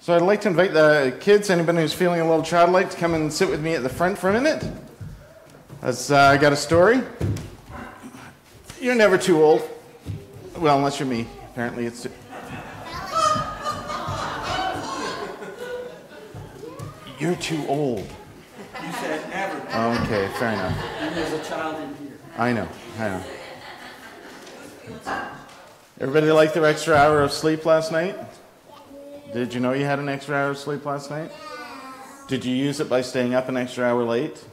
So I'd like to invite the kids, anybody who's feeling a little childlike, to come and sit with me at the front for a minute. As I got a story. You're never too old. Well, unless you're me. Apparently it's... You're too old. You said never. Okay, fair enough. And there's a child in here. I know. Everybody like their extra hour of sleep last night? Did you know you had an extra hour of sleep last night? Did you use it by staying up an extra hour late?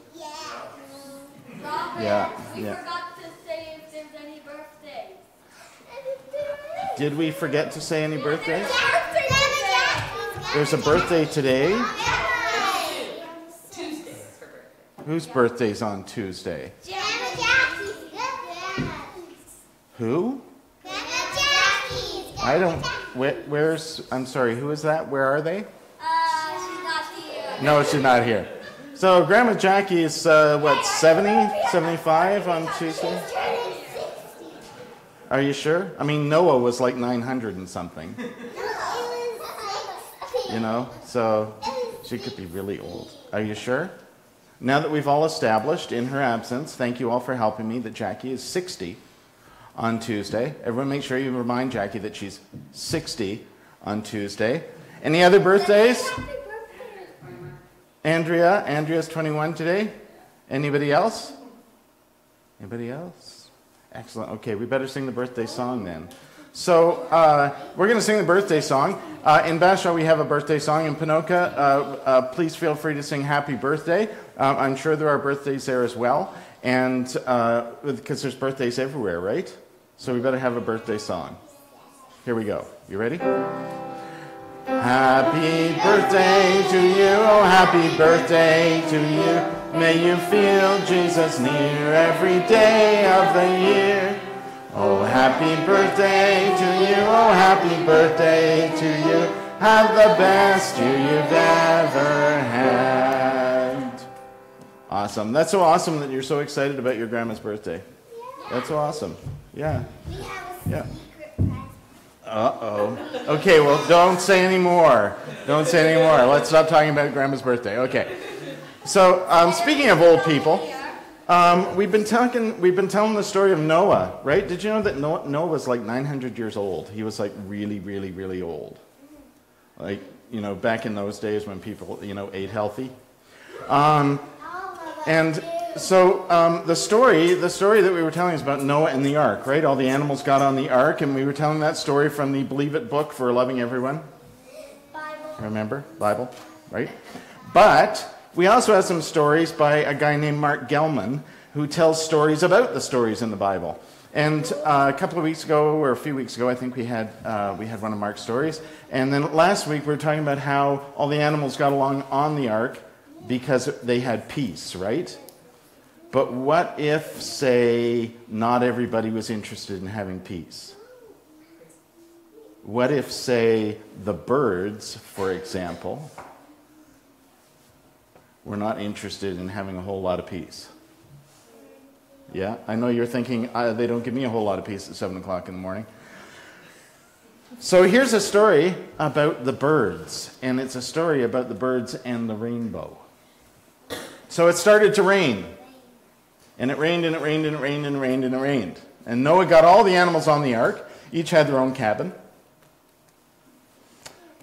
Yeah. Yeah. We forgot to say if there's any birthdays. Did we forget to say any birthdays? Birthday. There's a birthday today. Tuesday is her birthday. Whose birthday's on Tuesday? Who? I don't... Where's... I'm sorry, who is that? Where are they? She's not here. No, she's not here. So Grandma Jackie is, 70, 75 on Tuesday? Are you sure? I mean, Noah was like 900 and something. You know, so she could be really old. Are you sure? Now that we've all established, in her absence, thank you all for helping me, that Jackie is 60 on Tuesday. Everyone make sure you remind Jackie that she's 60 on Tuesday. Any other birthdays? Andrea's 21 today. Anybody else? Anybody else? Excellent. Okay, we better sing the birthday song then. So we're going to sing the birthday song. In Bashaw we have a birthday song. In Ponoka, please feel free to sing Happy Birthday. I'm sure there are birthdays there as well. And because there's birthdays everywhere, right? So we better have a birthday song. Here we go. You ready? Happy birthday to you, oh happy birthday to you. May you feel Jesus near every day of the year. Oh happy birthday to you, oh happy birthday to you. Have the best year you've ever had. Awesome. That's so awesome that you're so excited about your grandma's birthday. That's so awesome. Yeah. Yeah. Uh-oh. Okay, well, don't say any more. Don't say any more. Let's stop talking about Grandma's birthday. Okay. So, speaking of old people, we've been telling the story of Noah, right? Did you know that Noah was like 900 years old? He was like really, really, really old. Like, you know, back in those days when people, you know, ate healthy. And so the story that we were telling is about Noah and the ark, right? All the animals got on the ark, and we were telling that story from the Believe It book for Loving Everyone. Bible. Remember? Bible, right? But we also have some stories by a guy named Mark Gelman who tells stories about the stories in the Bible. And a couple of weeks ago, or a few weeks ago, I think we had one of Mark's stories. And then last week we were talking about how all the animals got along on the ark because they had peace, right? But what if, say, not everybody was interested in having peace? What if, say, the birds, for example, were not interested in having a whole lot of peace? Yeah, I know you're thinking, they don't give me a whole lot of peace at 7 o'clock in the morning. So here's a story about the birds, and it's a story about the birds and the rainbow. So it started to rain. And it rained, and it rained, and it rained, and it rained, and it rained. And Noah got all the animals on the ark. Each had their own cabin.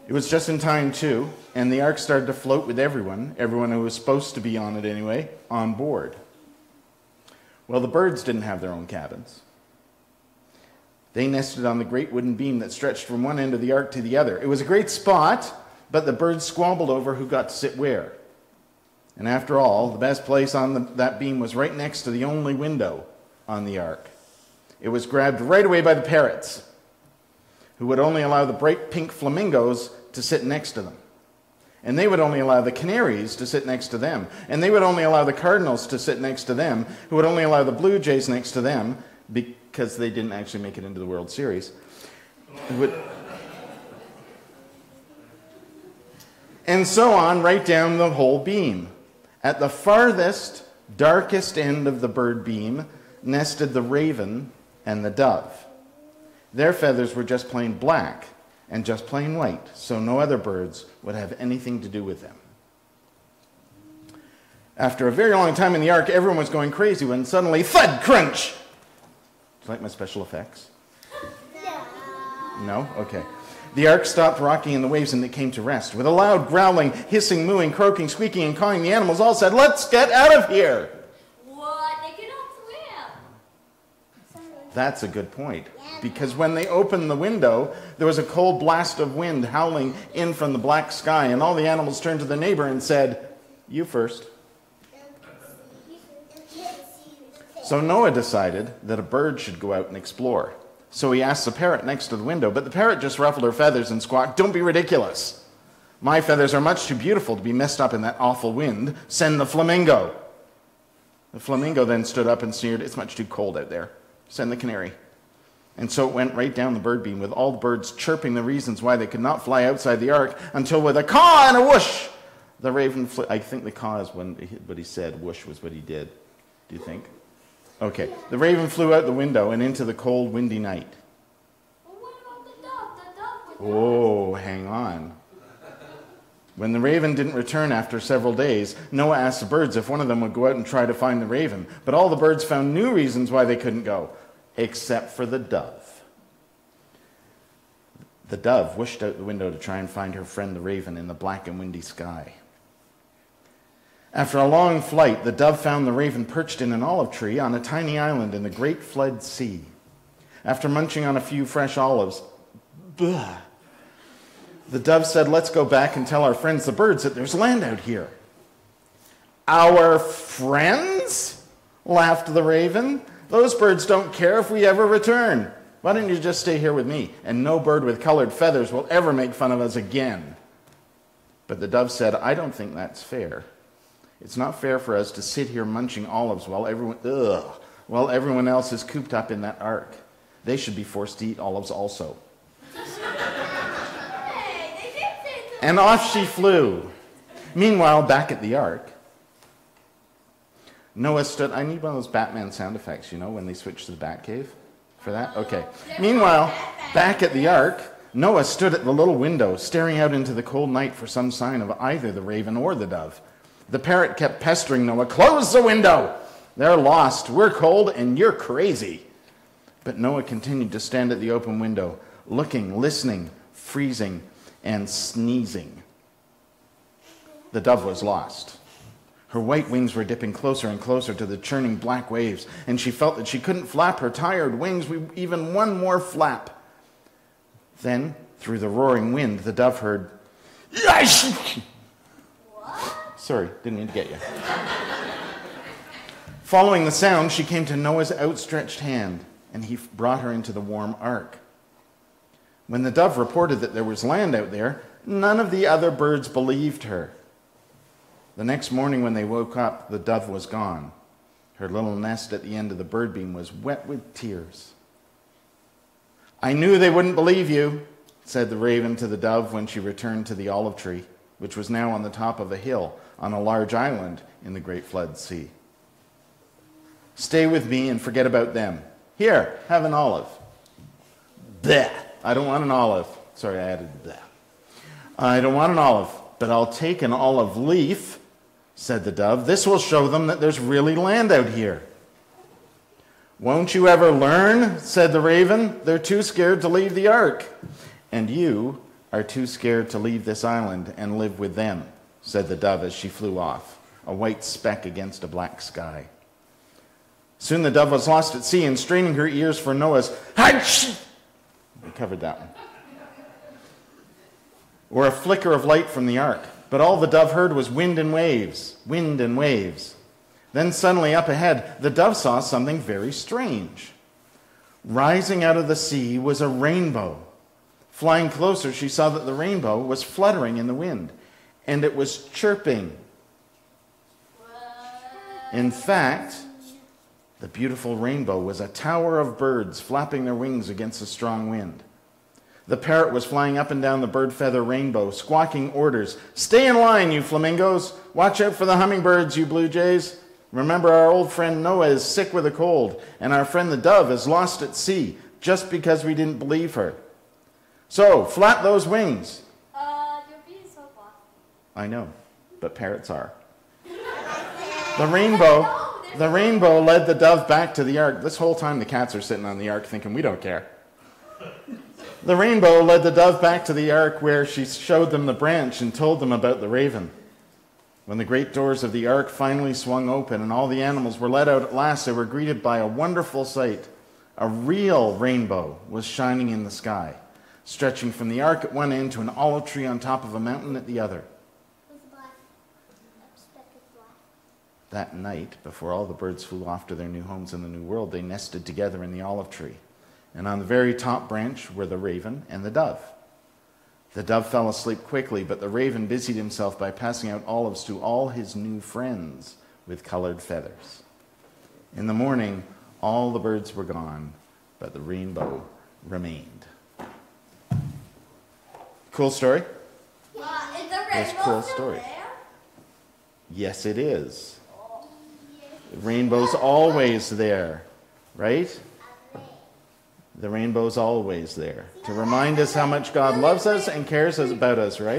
It was just in time, too. And the ark started to float with everyone who was supposed to be on it anyway, on board. Well, the birds didn't have their own cabins. They nested on the great wooden beam that stretched from one end of the ark to the other. It was a great spot, but the birds squabbled over who got to sit where. And after all, the best place on that beam was right next to the only window on the ark. It was grabbed right away by the parrots, who would only allow the bright pink flamingos to sit next to them. And they would only allow the canaries to sit next to them. And they would only allow the cardinals to sit next to them, who would only allow the blue jays next to them, because they didn't actually make it into the World Series. And so on, right down the whole beam. At the farthest, darkest end of the bird beam nested the raven and the dove. Their feathers were just plain black, and just plain white, so no other birds would have anything to do with them. After a very long time in the ark, everyone was going crazy when suddenly, thud, crunch! Do you like my special effects? No? Okay. The ark stopped rocking in the waves and it came to rest. With a loud growling, hissing, mooing, croaking, squeaking, and cawing, the animals all said, "Let's get out of here!" What? They cannot swim. That's a good point. Because when they opened the window, there was a cold blast of wind howling in from the black sky, and all the animals turned to the neighbor and said, "You first." So Noah decided that a bird should go out and explore. So he asked the parrot next to the window, but the parrot just ruffled her feathers and squawked, "Don't be ridiculous. My feathers are much too beautiful to be messed up in that awful wind. Send the flamingo." The flamingo then stood up and sneered, "It's much too cold out there. Send the canary." And so it went right down the bird beam, with all the birds chirping the reasons why they could not fly outside the ark, until with a caw and a whoosh, the raven flew. I think the caw is what he said, whoosh was what he did. Do you think? Okay. The raven flew out the window and into the cold, windy night. Well, what about the dove? The dove was Oh, hang on. When the raven didn't return after several days, Noah asked the birds if one of them would go out and try to find the raven. But all the birds found new reasons why they couldn't go, except for the dove. The dove whooshed out the window to try and find her friend the raven in the black and windy sky. After a long flight, the dove found the raven perched in an olive tree on a tiny island in the great flood sea. After munching on a few fresh olives, the dove said, "Let's go back and tell our friends the birds that there's land out here." "Our friends?" laughed the raven. "Those birds don't care if we ever return. Why don't you just stay here with me, and no bird with colored feathers will ever make fun of us again." But the dove said, "I don't think that's fair. It's not fair for us to sit here munching olives while everyone else is cooped up in that ark. They should be forced to eat olives also." Hey, they did say something. And off she flew. Meanwhile, back at the ark, Noah stood. I need one of those Batman sound effects, you know, when they switch to the Batcave. For that? Okay. Meanwhile, back at the ark, Noah stood at the little window, staring out into the cold night for some sign of either the raven or the dove. The parrot kept pestering Noah, "Close the window! They're lost. We're cold and you're crazy." But Noah continued to stand at the open window, looking, listening, freezing, and sneezing. The dove was lost. Her white wings were dipping closer and closer to the churning black waves, and she felt that she couldn't flap her tired wings with even one more flap. Then, through the roaring wind, the dove heard, "Yesh!" Sorry, didn't mean to get you. Following the sound, she came to Noah's outstretched hand, and he brought her into the warm ark. When the dove reported that there was land out there, none of the other birds believed her. The next morning when they woke up, the dove was gone. Her little nest at the end of the bird beam was wet with tears. "I knew they wouldn't believe you," said the raven to the dove when she returned to the olive tree, which was now on the top of a hill on a large island in the great flood sea. "Stay with me and forget about them. Here, have an olive." "Bleh, I don't want an olive." Sorry, I added bleh. "I don't want an olive, but I'll take an olive leaf," said the dove. "This will show them that there's really land out here." "Won't you ever learn?" said the raven. "They're too scared to leave the ark. And you are too scared to leave this island and live with them," said the dove as she flew off, a white speck against a black sky. Soon the dove was lost at sea and straining her ears for Noah's "Hatch!" We covered that one. Or a flicker of light from the ark. But all the dove heard was wind and waves, wind and waves. Then suddenly up ahead, the dove saw something very strange. Rising out of the sea was a rainbow. Flying closer, she saw that the rainbow was fluttering in the wind, and it was chirping. In fact, the beautiful rainbow was a tower of birds flapping their wings against a strong wind. The parrot was flying up and down the bird feather rainbow, squawking orders. "Stay in line, you flamingos. Watch out for the hummingbirds, you blue jays. Remember, our old friend Noah is sick with a cold, and our friend the dove is lost at sea just because we didn't believe her." So, flap those wings. You're being so bossy. I know, but parrots are. The rainbow led the dove back to the ark. This whole time the cats are sitting on the ark thinking, we don't care. The rainbow led the dove back to the ark where she showed them the branch and told them about the raven. When the great doors of the ark finally swung open and all the animals were let out at last, they were greeted by a wonderful sight. A real rainbow was shining in the sky, stretching from the ark at one end to an olive tree on top of a mountain at the other. Who's the black? Expected black. That night, before all the birds flew off to their new homes in the new world, they nested together in the olive tree. And on the very top branch were the raven and the dove. The dove fell asleep quickly, but the raven busied himself by passing out olives to all his new friends with colored feathers. In the morning, all the birds were gone, but the rainbow remained. Cool story? Is the rainbow That's a cool still story. there? Yes, it is. Oh, yes. The rainbow's always there, right? The rainbow's always there to remind us how much God loves us and cares about us, right?